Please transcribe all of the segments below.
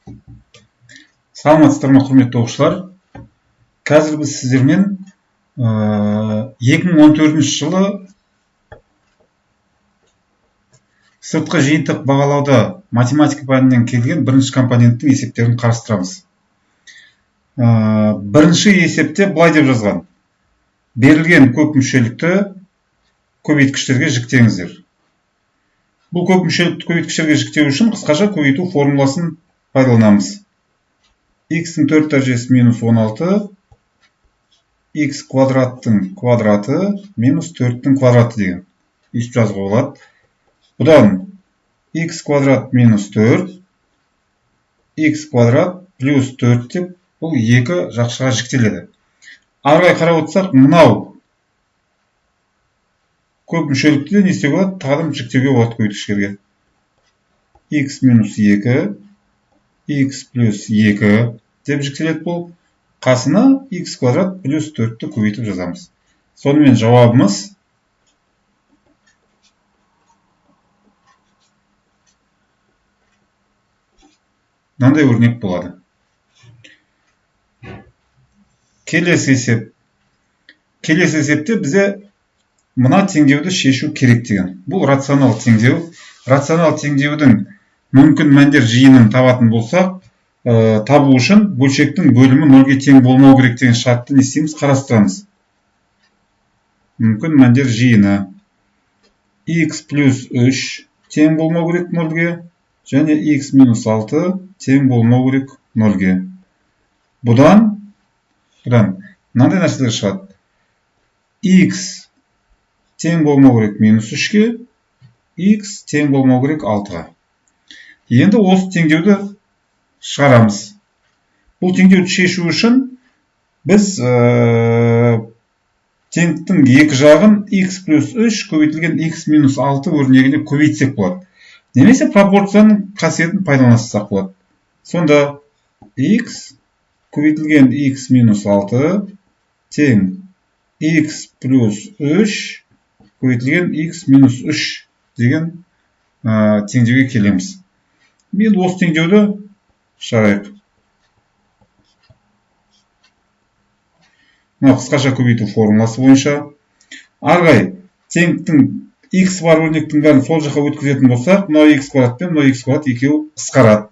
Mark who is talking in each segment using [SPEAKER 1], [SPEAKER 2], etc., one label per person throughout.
[SPEAKER 1] Саламатсыздар ма, құрметті оқушылар? Қазір біз сіздермен 2014 жылы сыртқы жиынтық бағалауда математика пәнінен келген бірінші компоненттің есептерін қарастырамыз. Бірінші есепте былай деп жазған: берілген көп мүшелікті көбейткіштерге жіктеңіздер. Бұл көп мүшелікті көбейткіштерге жіктеу үшін қысқаша көбейту формуласын пайдаланамыз. X-тің 4 дәрежесі минус 16, x квадраттың квадраты минус 4-тің квадраты деген өйстіп жазуға болады. Бұдан x квадрат минус 4, x квадрат плюс 4 деп бұл екі жақшыға жіктеледі. Арғай қарап отырсақ, мынау көп мүшелікті не істеуге болады? Тағдым жіктеуге болады көбейткіштерге. x минус 2, x плюс 2 деп жіктеледі бұл. Қасына x квадрат плюс 4-ті көбейтіп жазамыз. Сонымен жауабымыз мынандай өрнек болады. Келесі есепте бізе мына теңдеуді шешу керек деген. Бұл рационал теңдеу. Рационал теңдеудің мүмкін мәндер жиынын табатын болсақ, табу үшін бөлшектің бөлімі 0-ге тең болмау керек деген шартты не істейміз? Қарастырамыз. Мүмкін мәндер жиыны x плюс 3 тең болмау керек 0-ге, және x минус 6 тең болмау керек 0-ге. Бұдан мынандай нәрселер шығады. X тең болмау керек минус 3-ге, x тең болмау керек 6-ға. Енді осы теңдеуді шығарамыз. Бұл теңдеуді шешу үшін біз теңдіктің екі жағын x плюс 3 көбейтілген x минус 6 өрнегіне көбейтсек болады. Немесе пропорцияның қасиетін пайдалансақ болады. Сонда x көбейтілген x минус 6 тең x плюс 3 көбейтілген x минус 3 деген теңдеуге келеміз. Мен осы теңдеуді шығарайық. Мына қысқаша көбейту формуласы бойынша арғай теңдіктің x бар өрнектің бәрін сол жаққа өткізетін болсақ, мына x квадрат пен мына x квадрат екеуі қысқарады.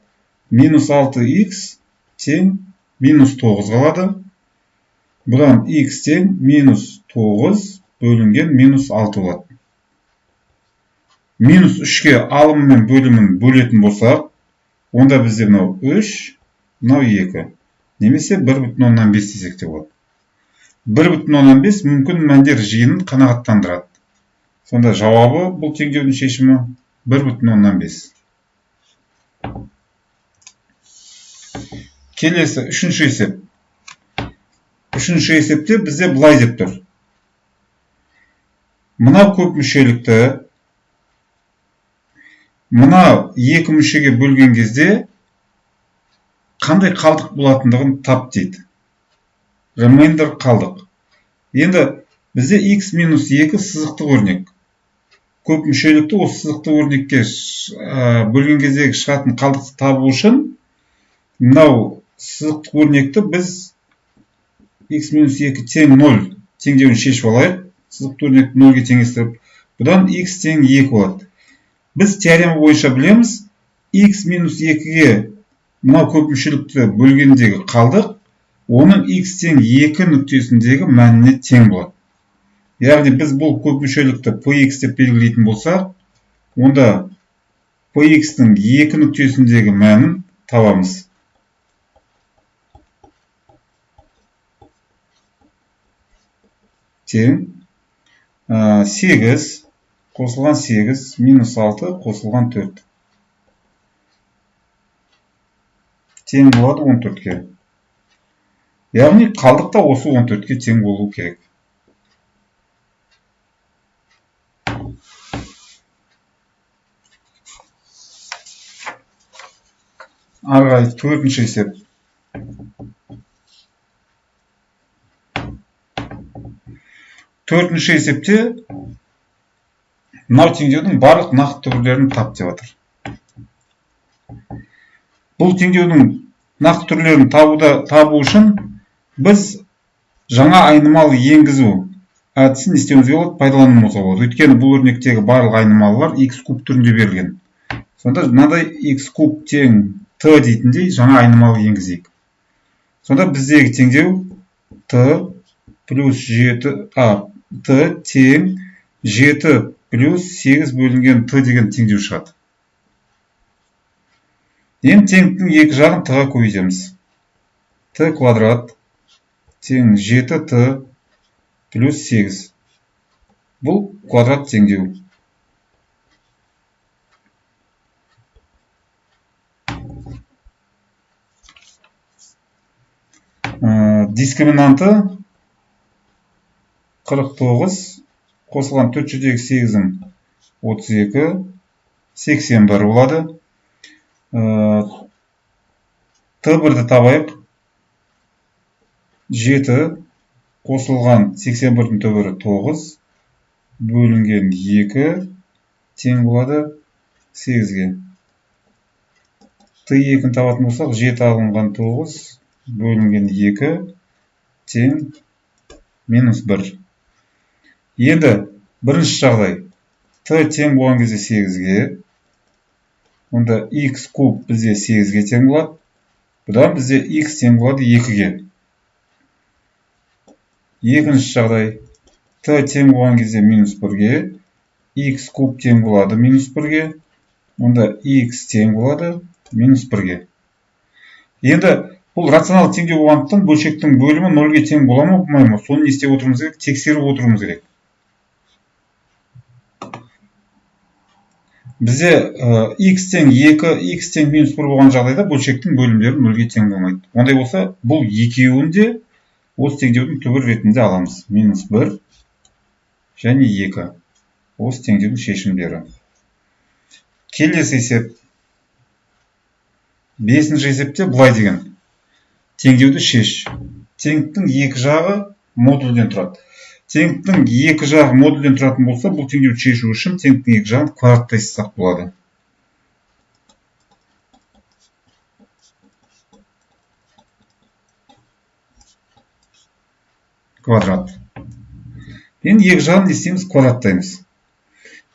[SPEAKER 1] Минус 6x тең минус 9 қалады. Бұдан x тең минус 9 бөлінген минус 6 болады. Минус 3-ке алымы мен бөлімін бөлетін болсақ, онда бізде мынау 3, мынау 2. Немесе 1,5 десек те болады. 1,5 мүмкін мәндер жиынын қанағаттандырады. Сонда жауабы бұл теңдеудің шешімі 1,5. Келесі үшінші есеп. Үшінші есепте бізде былай деп тұр. Мынау көп мүшелікті мына екі мүшеге бөлген кезде қандай қалдық болатындығын тап дейді. Remainder қалдық. Енді бізде x минус 2 сызықтық өрнек. Көп мүшелікті осы сызықтық өрнекке бөлген кездегі шығатын қалдықты табу үшін мынау сызықтық өрнекті біз x минус 2 тең 0 теңдеуін шешіп алайық. Сызықтық өрнекті 0-ге теңестіріп, бұдан x тең 2 болады. Біз теорема бойынша білеміз, x минус 2-ге мынау көп мүшелікті бөлгендегі қалдық, оның x тең 2 нүктесіндегі мәніне тең болады. Яғни біз бұл көп мүшелікті px деп белгілейтін болсақ, онда px-тің 2 нүктесіндегі мәнін табамыз. Тең 8 қосылған 8 минус 6 қосылған 4. Тең болады 14-ке. Яғни қалдық та осы 14-ке тең болу керек. Арғай төртінші есеп. Төртінші есепте мынау теңдеудің барлық нақты түрлерін тап деп жатыр. бұл теңдеудің нақты түрлерін табу үшін біз жаңа айнымалы енгізу әдісін не істеуімізге болады, пайдалануымызға болады. Өйткені бұл өрнектегі барлық айнымалылар x куб түрінде берілген. Сонда мынадай x куб тең t дейтіндей жаңа айнымалы енгізейік. Сонда біздегі теңдеу t плюс 7 t тең 7 плюс 8 бөлінген t деген теңдеу шығады. Енді теңдіктің екі жағын t-ға көбейтеміз. t квадрат тең 7t плюс 8. Бұл квадрат теңдеу. Дискриминанты 49, қосылған 408-ің 32, 81 болады. Т1-ді табайық. 7 қосылған 81-дің түбірі 9, бөлінген 2 тең болады 8-ге. Т2-ні табатын болсақ, 7 алынған 9, бөлінген 2 тең минус 1. Енді бірінші жағдай. Т тең болған кезде 8-ге. Онда x куб бізде 8-ге тең болады. Бұдан бізде x тең болады 2-ге. Екінші жағдай. Т тең болған кезде минус 1-ге. x куб тең болады минус 1-ге. Онда x тең болады минус 1-ге. Енді бұл рационал теңдеу болғандықтан бөлшектің бөлімі 0-ге тең бола ма, болмай ма? Соны не істеп отыруымыз керек? Тексеріп отыруымыз керек. Бізде x тең 2, x тең минус 1 болған жағдайда бөлшектің бөлімдері 0-ге тең болмайды. Ондай болса, бұл екеуін де осы теңдеудің түбір ретінде аламыз. Минус 1 және 2. Осы теңдеудің шешімдері. Келесі есеп. 5-ші есепте былай деген. Теңдеуді шеш. Теңдіктің екі жағы модульден тұрады. Теңдіктің екі жағы модульден тұратын болса, бұл теңдеуді шешу үшін теңдіктің екі жағын квадраттай сызсақ болады. Квадрат. Енді екі жағын не істейміз? Квадраттаймыз.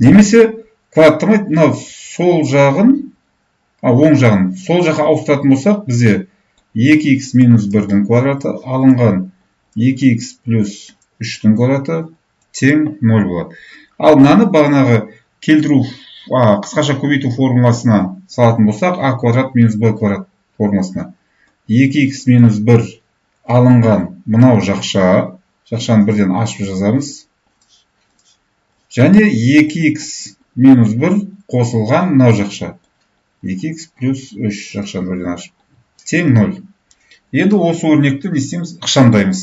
[SPEAKER 1] Немесе квадраттамайды, мынау сол жағын, оң жағын сол жаққа ауыстыратын болсақ, бізде 2x минус 1-дің квадраты алынған 2x плюс 3-дің квадраты тең 0 болады. Ал мынаны бағанағы келтіру, қысқаша көбейту формуласына салатын болсақ, a квадрат минус b квадрат формуласына 2x минус 1 алынған мынау жақшаны бірден ашып жазамыз. Және 2x минус 1 қосылған мынау жақша 2x плюс 3 жақшаны бірден ашып тең 0. Енді осы өрнекті не істейміз? Ықшамдаймыз.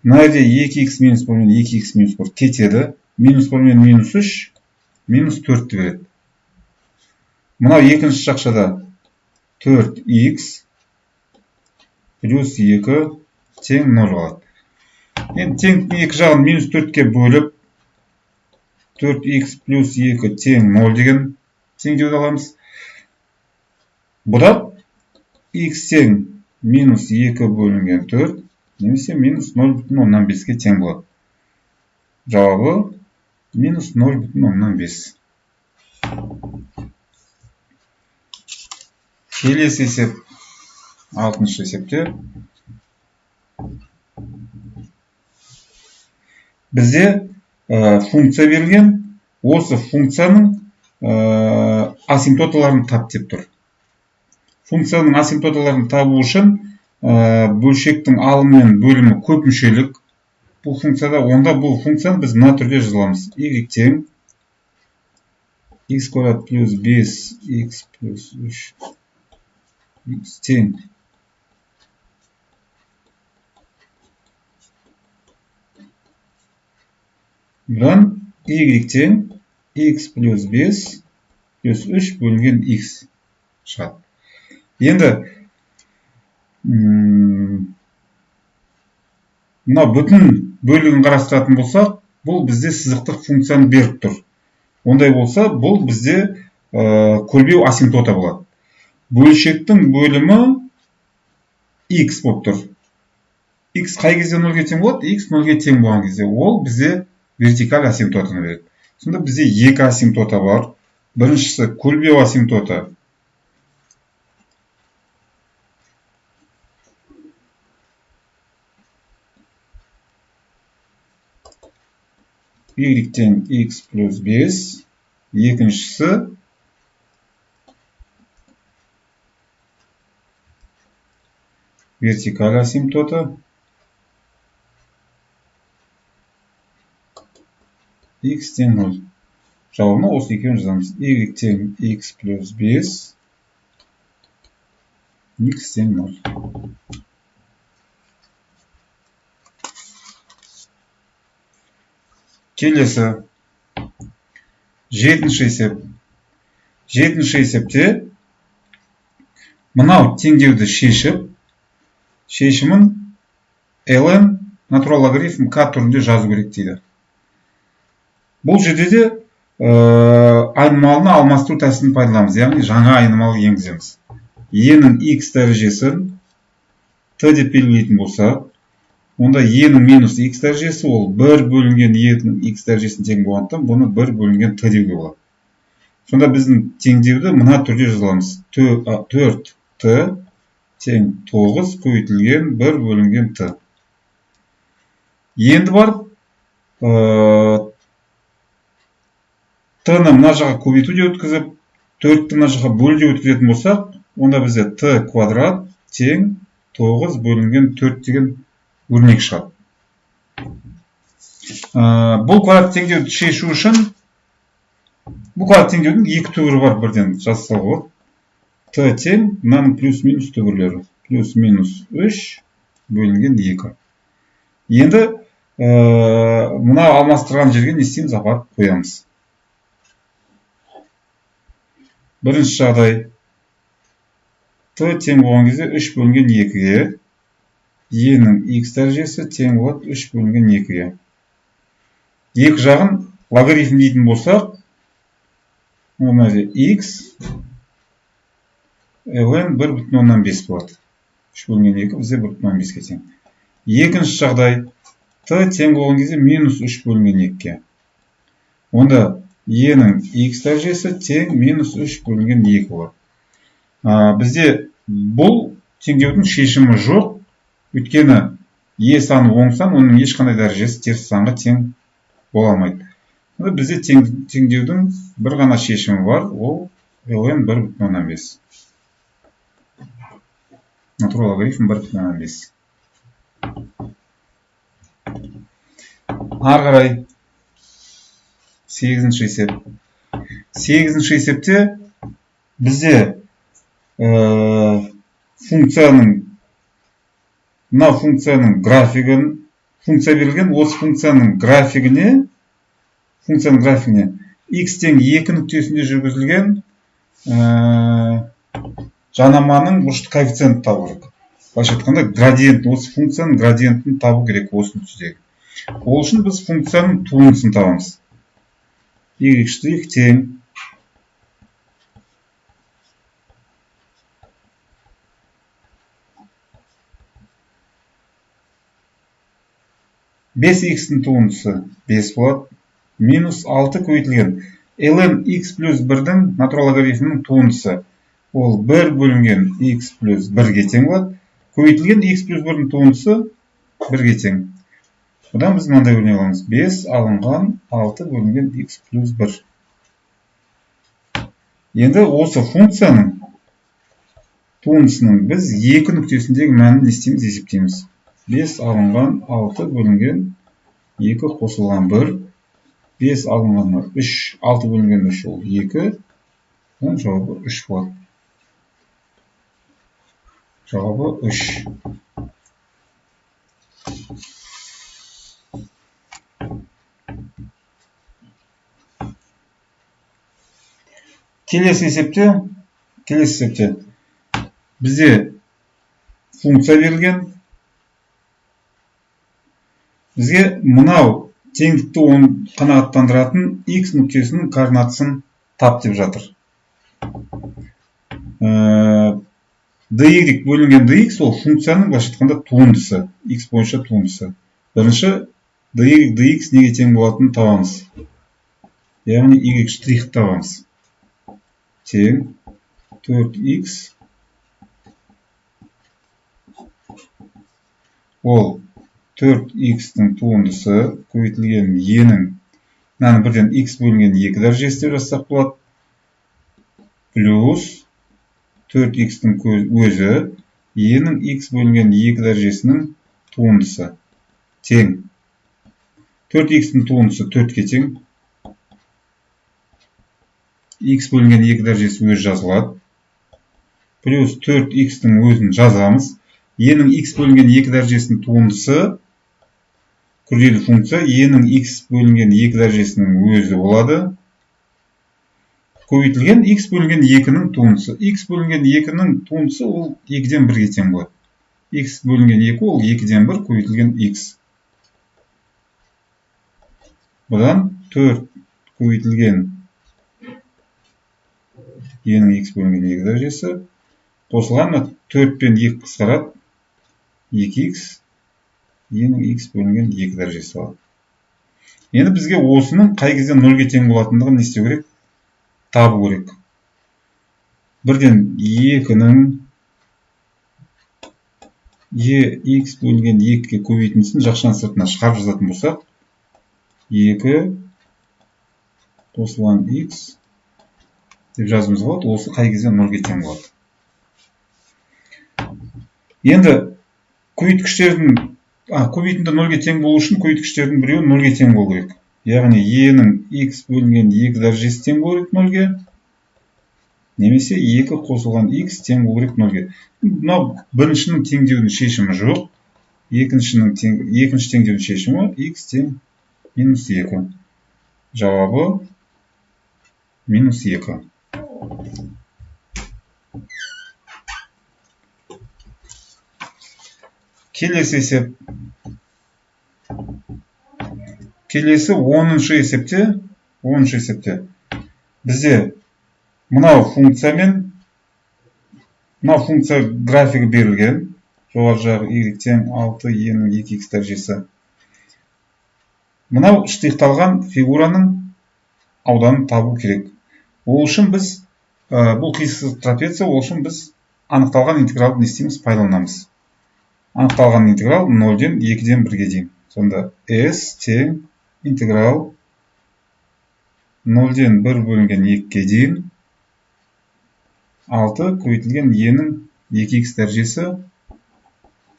[SPEAKER 1] Мына жерде 2x минус 1 мен 2x минус 1 кетеді. Минус 1 мен минус 3 минус 4 береді. Мынау екінші жақшада 4x плюс 2 тең 0 болады. Енді теңдіктің екі жағын минус 4-ке бөліп 4x плюс 2 тең 0 деген теңдеуді аламыз. Бұдан x тең минус 2 бөлінген 4, немесе минус 0,5-ге тең болады. Жауабы минус 0,5. Келесі есеп, 6-шы есепте. Бізде функция берілген, осы функцияның асимптоталарын тап деп тұр. Функцияның асимптоталарын табу үшін бөлшектің алымы мен бөлімі көп мүшелік. Бұл функцияда, онда бұл функцияны біз мына түрде жазыламыз. Y тең x квадрат плюс 5x плюс 3 x тең бұдан y тең x плюс 5 плюс 3 бөлінген x шығады. Енді мына бүтін бөлігін қарастыратын болсақ, бұл бізде сызықтық функцияны беріп тұр. Ондай болса, бұл бізде көлбеу асимптота болады. бөлшектің бөлімі x болып тұр. X қай кезде 0-ге тең болады? X 0-ге тең болған кезде ол бізде вертикаль асимптотаны береді. Сонда бізде екі асимптота бар. Біріншісі көлбеу асимптоты. Y тең x плюс 5. Екіншісі вертикаль асимптоты. X тең 0. Жауабына осы екеуін жазамыз. Y тең x плюс 5. X тең 0. Келесі. Жетінші есеп. Жетінші есепте мынау теңдеуді шешіп, шешімін ln натурал логарифм k түрінде жазу керек дейді. Бұл жерде де айнымалыны алмастыру тәсілін пайдаланамыз, яғни жаңа айнымалы енгіземіз. Е-нің x дәрежесін t деп белгілейтін болса, онда e-нің минус x дәрежесі ол 1 бөлінген e-нің x дәрежесін тең болғандықтан, бұны 1 бөлінген t деуге болады. Сонда біздің теңдеуді мына түрде жазыламыз. 4t тең 9 көбейтілген 1 бөлінген t. Енді барып t-ны мына жаққа көбейтуде өткізіп, 4-ті мына жаққа бөлуде өткізетін болсақ, онда бізде t квадрат тең 9 бөлінген 4 деген өрнек шығады. Бұл квадрат теңдеуді шешу үшін, бұл квадрат теңдеудің екі түбірі бар, бірден жазса болады. T тең мынаның плюс-минус түбірлері. Плюс-минус 3 бөлінген 2. Енді мына алмастырған жерге не істейміз? Апарып қоямыз. Бірінші жағдай t тең болған кезде 3 бөлінген 2-ге, e-нің x дәрежесі тең болады 3 бөлінген 2-ге. Екі жағын логарифм дейтін болсақ, x ln 1,5 болады. 3 бөлінген 2 бізде 1,5-ге тең. Екінші жағдай t тең болған кезде минус 3 бөлінген 2-ге. Онда e-нің x дәрежесі тең минус 3 бөлінген 2 болады. Бізде бұл теңдеудің шешімі жоқ. Өйткені e саны оң сан, оның ешқандай дәрежесі теріс санға тең бола алмайды. Бізде теңдеудің бір ғана шешімі бар, ол ln 1,5. Натурал логарифм 1,5. Ары қарай 8-ші есеп. 8-ші есепте бізде функцияның графигін, функция берілген, осы функцияның графигіне x тең 2 нүктесінде жүргізілген жанаманың бұрышты коэффициентін табу керек. Былайша айтқанда, градиент, осы функцияның градиентін табу керек осы нүктедегі. Ол үшін біз функцияның туындысын табамыз. Y' тең 5x-ның туындысы 5 болады, минус 6 көбейтілген ln x плюс 1-дің натурал логарифмінің туындысы ол 1 бөлінген x плюс 1-ге тең болады. Көбейтілген x плюс 1-дің туындысы 1-ге тең. Одан біз мынандай өрнек аламыз. 5 алынған 6 бөлінген x плюс 1. Енді осы функцияның туындысының біз 2 нүктесіндегі мәнін естейміз, есептейміз. 5 алынған 6 бөлінген 2 қосылған 1. 5 алынған 3, 6 бөлінген 3 ол 2. Жауабы 3 болады. Жауабы 3. Келесі есепте бізде функция берілген. Бізге мынау теңдікті қанағаттандыратын x нүктесінің координатасын тап деп жатыр. dy бөлінген dx ол функцияның былайша айтқанда туындысы, x бойынша туындысы. Бірінші dy dx неге тең болатынын табамыз. Яғни y штрих табамыз. Тең 4x ол 4x-тің туындысы көбейтілген e-нің мынаны бірден x бөлінген 2 дәрежесі деп жазсақ болады. Плюс 4x-тің өзі e-нің x бөлінген 2 дәрежесінің туындысы. Тең. 4x-тің туындысы 4-ке тең. x бөлінген 2 дәрежесі өзі жазылады. Плюс 4x-тің өзін жазамыз. E-нің x бөлінген 2 дәрежесінің туындысы күрделі функция e-нің x бөлінген 2 дәрежесінің өзі болады. Көбейтілген x бөлінген 2-нің туындысы. x бөлінген 2-нің туындысы ол 2-ден 1-ге тең болады. x бөлінген 2 ол 2-ден 1 көбейтілген x. Бұдан 4 көбейтілген e-нің x бөлінген 2 дәрежесі қосылған 4 пен 2 қысқарады. 2x e-нің x бөлінген 2 дәрежесі болады. Енді бізге осының қай кезде 0-ге тең болатындығын не істеу керек? Табу керек. Бірден 2-нің x бөлінген 2-ге көбейтіндісін жақшаның сыртына шығарып жазатын болсақ, 2 қосылған x деп жазуымыз болады. Осы қай кезде 0-ге тең болады. Енді көбейткіштердің көбейтінді 0-ге тең болу үшін көбейткіштердің біреуі 0-ге тең болу керек. Яғни e-нің x бөлінген 2 дәрежесі тең болу керек 0-ге. Немесе 2 қосылған x тең болу керек 0-ге. Мынау біріншінің теңдеудің шешімі жоқ. Екінші теңдеудің шешімі x тең -2. Жауабы -2. Келесі есеп. Келесі 10-шы есепте бізде мынау функция графигі берілген. Жоғары жағы y тең 6 e-нің 2x дәрежесі. Мынау штрихталған фигураның ауданын табу керек. Ол үшін біз бұл қисық трапеция, ол үшін біз анықталған интегралды не істейміз? Пайдаланамыз. Анықталған интеграл 0-ден 2-ден 1-ге дейін. Сонда s тең интеграл 0-ден 1 бөлінген 2-ге дейін 6 көбейтілген e-нің 2x дәрежесі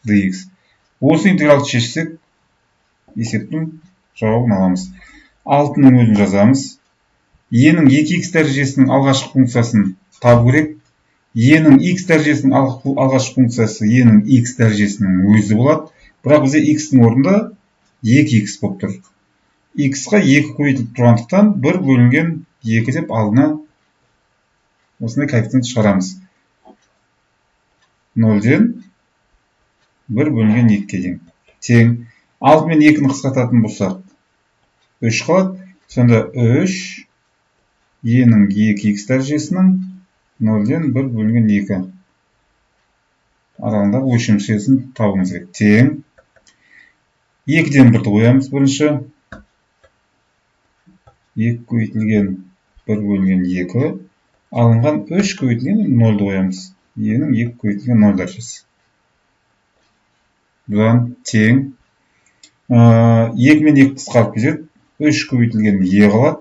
[SPEAKER 1] dx. Осы интегралды шешсек, есептің жауабын аламыз. 6-ның өзін жазамыз. e-нің 2x дәрежесінің алғашқы функциясын табу керек. e-нің x дәрежесінің алғашқы функциясы e-нің x дәрежесінің өзі болады. Бірақ бізде x-тің орнында 2x болып тұр. x-қа 2 көбейтіліп тұрғандықтан 1 бөлінген 2 деп алдына осындай коэффициент шығарамыз. 0-ден 1 бөлінген 2-ге дейін. Тең. 6 мен 2-ні қысқартатын болсақ 3 қалады. Сонда 3 e-нің 2x дәрежесінің 0-ден 1 бөлінген 2 аралығындағы өлшем шегесін табуымыз керек. Тең. 2-ден 1-ді қоямыз бірінші. 2 көбейтілген 1 бөлінген 2 алынған 3 көбейтілген 0-ды қоямыз. e-нің 2 көбейтілген 0 дәрежесі. Бұдан тең. 2 мен 2 қысқарып кетеді. 3 көбейтілген e қалады.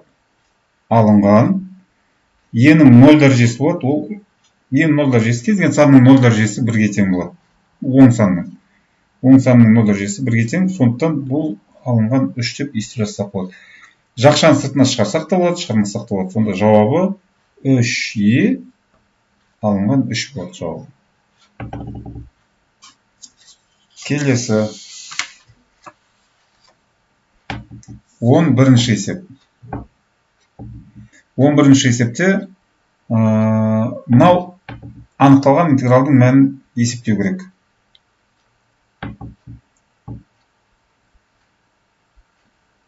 [SPEAKER 1] Алынған e-нің 0 дәрежесі болады. Ол e-нің 0 дәрежесі кез келген санның 0 дәрежесі 1-ге тең болады. 10 санның 0 дәрежесі 1-ге тең. Сондықтан бұл алынған 3 деп естіп жазсақ болады. Жақшаны сыртына шығарсақ та болады, шығармасақ та болады. Сонда жауабы 3e алынған 3 болады жауабы. Келесі 11-ші есеп. 11-ші есепте мынау анықталған интегралдың мәнін есептеу керек.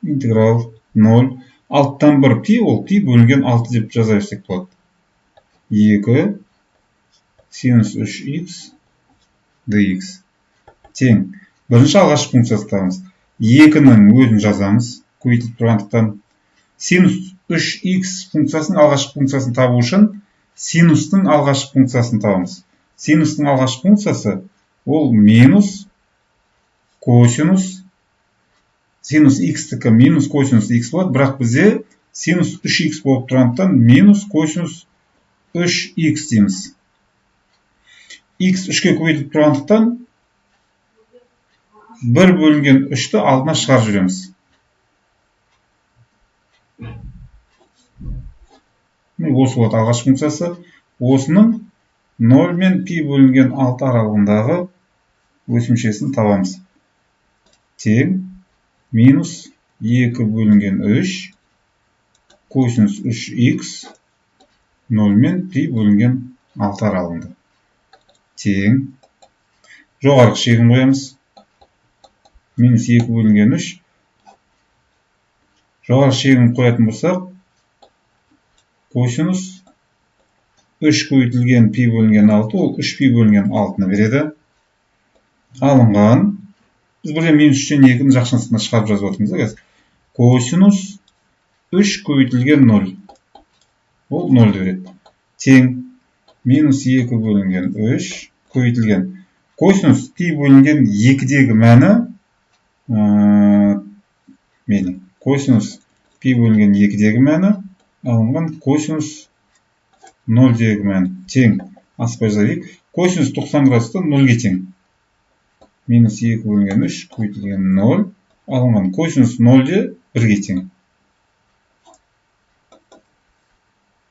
[SPEAKER 1] Интеграл 0. 6-тан 1 пи, ол пи бөлінген 6 деп жаза берсек болады. 2 синус 3х dx тең. Бірінші алғашқы функциясы табамыз. 2-нің өзін жазамыз. Көбейтіліп тұрғандықтан. Синус 3х функциясының алғашқы функциясын табу үшін синустың алғашқы функциясын табамыз. Синустың алғашқы функциясы ол минус косинус. Синус х-тікі минус косинус х болады, бірақ бізде синус 3х болып тұрғандықтан минус косинус 3х дейміз. Х 3-ке көбейтіліп тұрғандықтан 1 бөлінген 3-ті алдына шығарып жүреміз. Осы болады алғашқы функциясы. Осының 0 мен π бөлінген 6 аралығындағы өсімшесін табамыз. Тең минус 2 бөлінген 3 косинус 3х 0 мен π бөлінген 6 аралығында. Тең. Жоғарғы шегін қоямыз. Минус 2 бөлінген 3. Жоғарғы шегін қоятын болсақ, косинус 3 көбейтілген π бөлінген 6, ол 3π бөлінген 6-ны береді. Алынған. Біз бірден минус 3-тен 2-ні жақшысына шығарып жазып отырмыз. Косинус 3 көбейтілген 0. Ол 0 береді. Тең. Минус 2 бөлінген 3 көбейтілген. Косинус π бөлінген 2-дегі мәні косинус π бөлінген 2-дегі мәні алынған косинус 0-дегі мәні тең. Аспай жазайық. Косинус 90 градуста 0-ге тең. Минус 2 бөлінген 3 көбейтілген 0 алынған косинус 0-де 1-ге тең.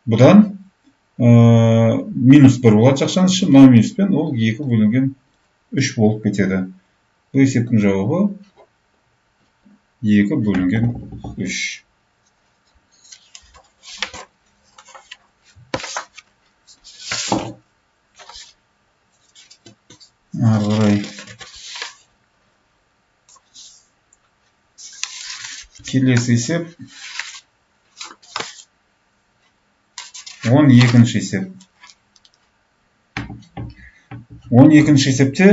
[SPEAKER 1] Бұдан минус 1 болады жақшаның іші, мына минуспен ол 2 бөлінген 3 болып кетеді. Бұл есептің жауабы 2 бөлінген 3. Ары келесі есеп 12-ші есеп. 12-ші есепте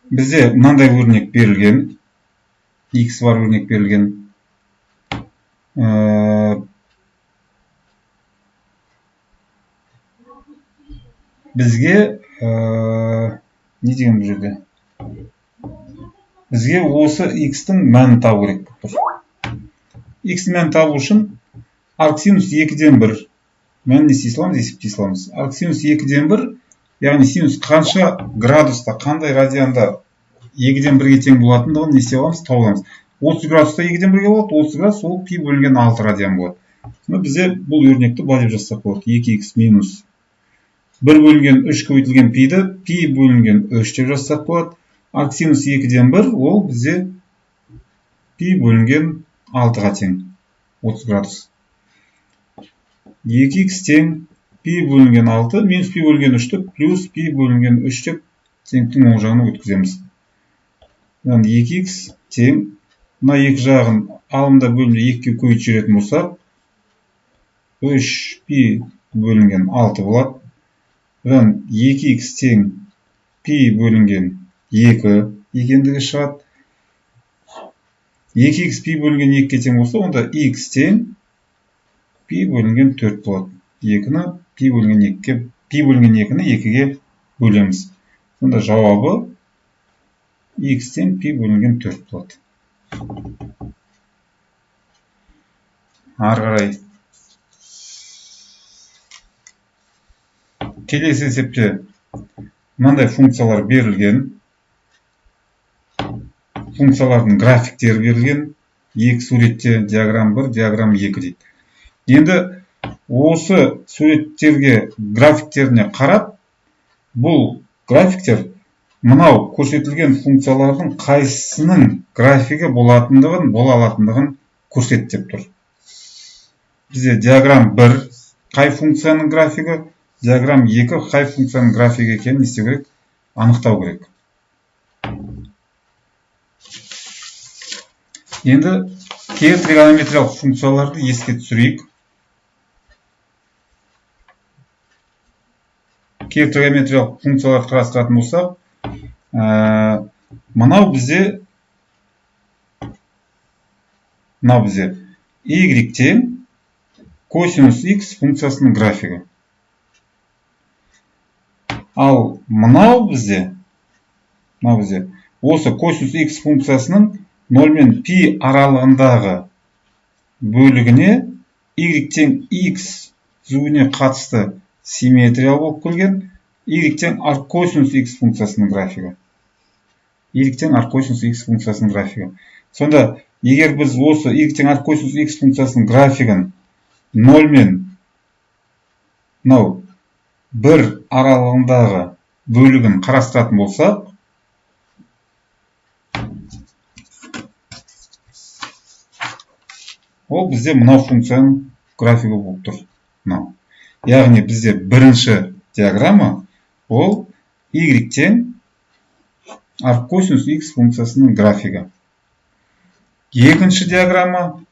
[SPEAKER 1] бізде мынандай өрнек берілген. X бар өрнек берілген. Бізге не деген бұл жерде? Бізге осы X-тің мәнін табу керек болып тұр. X-тің мәнін табу үшін арксинус 2-ден 1 мәнін ести саламыз, есептей саламыз. Арксинус 2-ден 1, яғни синус қанша градуста, қандай радианда 2-ден 1-ге тең болатындығын не істей аламыз, тауып аламыз. 30 градуста 2-ден 1-ге болады, 30 градус ол π бөлінген 6 радиан болады. Бізде бұл өрнекті былай деп жазсақ болады. 2х минус 1 бөлінген 3 көбейтілген π-ді π бөлінген 3 деп жазсақ болады. Арксинус 2-ден 1 ол бізде π бөлінген 6-ға тең. 30 градус. 2х тең π бөлінген 6 минус π бөлінген 3-ті плюс π бөлінген 3 деп теңдіктің оң жағына өткіземіз. 2х тең, мына екі жағын алымда бөлімде 2-ге көбейтіп жіберетін болсақ, 3π бөлінген 6 болады. 2х тең π бөлінген 2 екендігі шығады. 2х π бөлінген 2-ге тең болса, онда х тең π бөлінген 4 болады. 2-ні π бөлінген 2-ні 2-ге бөлеміз. Сонда жауабы х тең π бөлінген 4 болады. Ары қарай. Келесі есепте мынандай функциялар берілген. Функциялардың графиктері берілген. Екі суретте диаграмм 1, диаграмм 2 дейді. Енді осы суреттерге графиктеріне қарап, бұл графиктер мынау көрсетілген функциялардың қайсының графигі болатындығын, бола алатындығын көрсетіп тұр. Бізде диаграмм 1 қай функцияның графигі, диаграмм 2 қай функцияның графигі екенін не істеу керек? Анықтау керек. Енді кейбір тригонометриялық функцияларды еске түсірейік. кейбір тригонометриялық функцияларды қарастыратын болсақ, мынау бізде y тең косинус x функциясының графигі. Ал мынау бізде осы косинус x функциясының 0 мен π аралығындағы бөлігіне y тең x зүгіне қатысты симметриялы болып келген y тең аркосинус x функциясының графигі. Y тең аркосинус x функциясының графигі. Сонда, егер біз осы y тең аркосинус x функциясының графигін 0 мен 1 аралығындағы бөлігін қарастыратын болсақ, ол бізде мынау функцияның графигі болып тұр. Яғни бізде бірінші диаграмма ол y тең аркосинус x функциясының графигі. Екінші диаграмма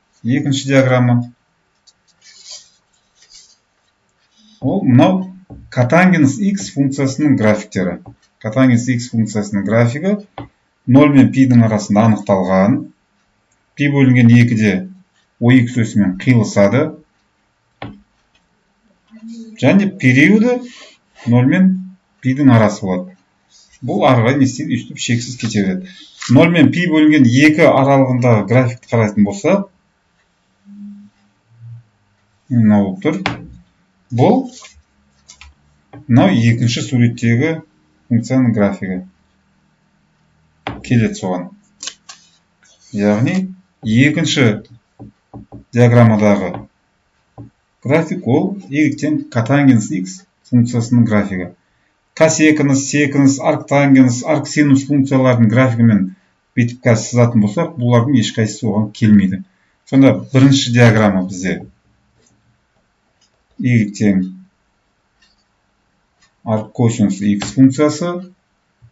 [SPEAKER 1] ол мынау котангенс x функциясының графиктері. Котангенс x функциясының графигі 0 мен π-дің арасында анықталған. Π бөлінген 2-де OX өсімен қиылысады. Және периоды 0 мен π-дің арасы болады. Бұл арғы не істейді, үстіп шексіз кете береді. 0 мен π бөлінген 2 аралығындағы графикті қарайтын болса, мынау болып тұр. Бұл мынау екінші суреттегі функцияның графигі. Келеді соған. Яғни екінші диаграммадағы график ол y тең котангенс x функциясының графигі. Косекинус, секинус, арктангенс, арксинус функциялардың графигімен бетіп сызатын болсақ, бұлардың ешқайсысы оған келмейді. Сонда бірінші диаграмма бізде y тең аркосинус x функциясы,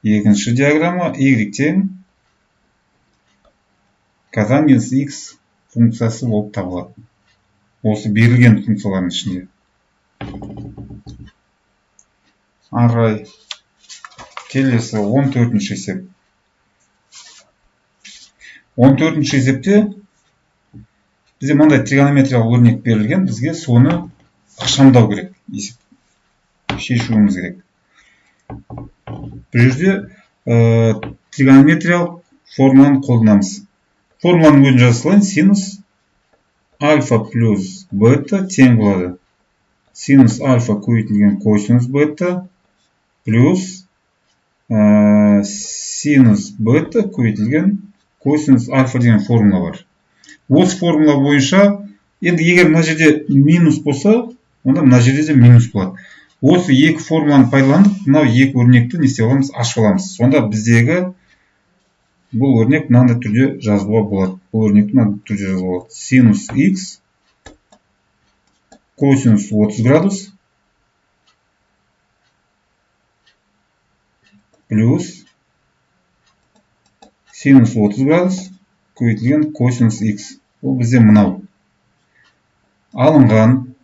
[SPEAKER 1] екінші диаграмма y тең котангенс x функциясы болып табылады. Осы берілген функциялардың ішінде. Арай келесі 14-ші есеп. 14-ші есепте бізде мынандай тригонометриялық өрнек берілген, бізге соны ықшамдау керек, есеп шешуіміз керек. Бір жерде тригонометриялық формуланы қолданамыз. Формуланың өзін жаза салайын. Синус альфа плюс бета тең болады. Синус альфа көбейтілген косинус бета плюс синус бета көбейтілген косинус альфа деген формула бар. Осы формула бойынша, енді егер мына жерде минус болса, онда мына жерде де минус болады. Осы екі формуланы пайдаланып, мынау екі өрнекті не істей аламыз, ашып аламыз. Сонда біздегі бұл өрнек мынандай түрде жазуға болады. Бұл өрнекті мынандай түрде жазуға болады. Синус x косинус 30 градус плюс синус 30 градус көбейтілген косинус x. Ол бізде мынау. Алынған,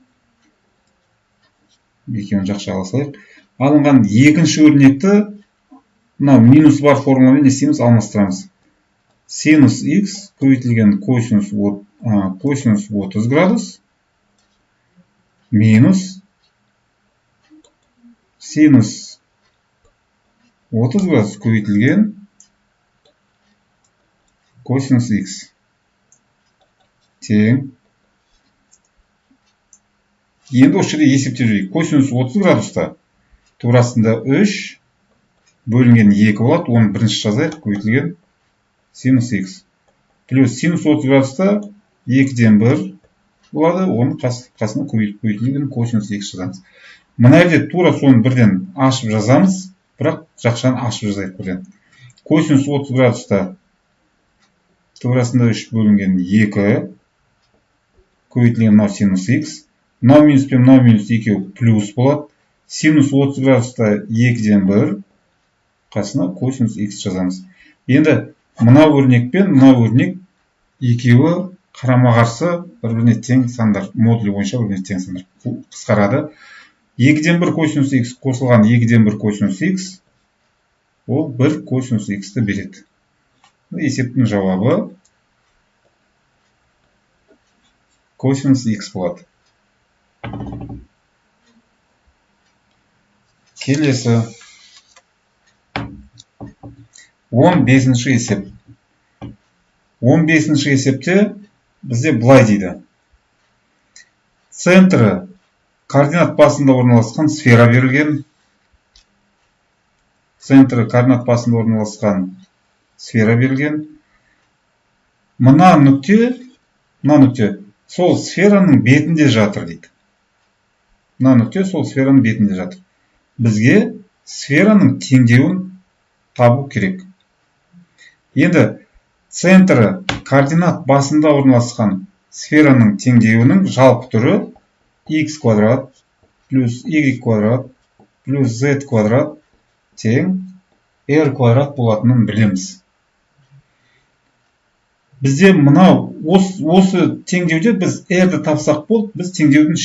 [SPEAKER 1] екеуін жақша аласайық. Алынған екінші өрнекті мынау минус бар формуламен не істейміз, алмастырамыз. Синус x көбейтілген косинус 30 градус минус синус 30 градус көбейтілген косинус x тең. Енді осы жерде есептеп жүрейік. Косинус 30 градуста турасында 3 бөлінген 2 болады. Оны бірінші жазайық. Көбейтілген синус x. Плюс синус 30 градуста 2-ден 1 болады. Оны қасына көбейтілген косинус x жазамыз. Мына жерде тура соны бірден ашып жазамыз. Бірақ жақшаны ашып жазайық бірден. Косинус 30 градуста турасында 3 бөлінген 2 көбейтілген мынау синус x. Мынау минус пен мынау минус екеуі плюс болады. Синус 30 градуста 2-ден 1 қасына косинус x жазамыз. Енді мынау өрнек пен мынау өрнек екеуі қарама-қарсы бір-біріне тең сандар. Модулі бойынша бір-біріне тең сандар. Қысқарады. 2-ден 1 косинус x қосылған 2-ден 1 косинус x ол 1 косинус x-ті береді. Есептің жауабы косинус x болады. Келесі 15-ші есеп. 15-ші есепте бізде былай дейді. Центрі координат басында орналасқан сфера берілген. Центрі координат басында орналасқан сфера берілген. Мына нүкте сол сфераның бетінде жатыр дейді. Мына нүкте сол сфераның бетінде жатыр. Бізге сфераның теңдеуін табу керек. Енді центрі координат басында орналасқан сфераның теңдеуінің жалпы түрі x квадрат плюс y квадрат плюс z квадрат тең r квадрат болатынын білеміз. Бізде мынау осы теңдеуде біз r-ді тапсақ болды, біз теңдеудің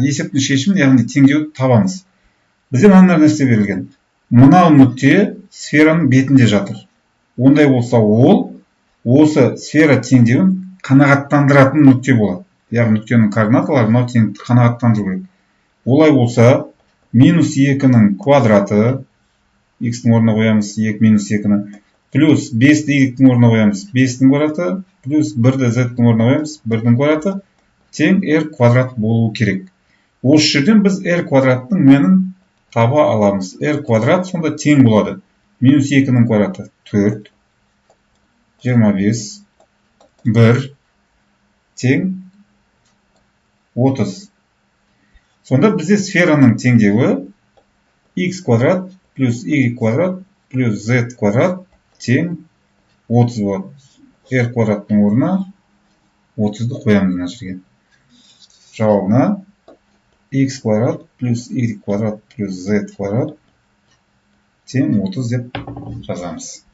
[SPEAKER 1] есептің шешімін, яғни теңдеуді табамыз. Бізде мына нәрсе берілген. Мынау нүкте сфераның бетінде жатыр. Ондай болса ол осы сфера теңдеуін қанағаттандыратын нүкте болады. Яғни нүктенің координаталары мынау теңдікті қанағаттандыру керек. Олай болса минус 2-нің квадраты, x-ның орнына қоямыз 2 минус 2-ні, плюс 5-ді y-дің орнына қоямыз 5-дің квадраты, плюс 1-ді z-дің орнына қоямыз 1-дің квадраты, тең r квадрат болуы керек. Осы жерден біз r квадраттың мәнін таба аламыз. r квадрат сонда тең болады. Минус 2-нің квадраты 4, 25, 1, тең 30. Сонда бізде сфераның теңдеуі x квадрат плюс y квадрат плюс z квадрат тең 30 болады. r квадраттың орнына 30-ды қоямыз мына жерге. Жауабына x квадрат плюс y квадрат плюс z квадрат тең 30 деп жазамыз.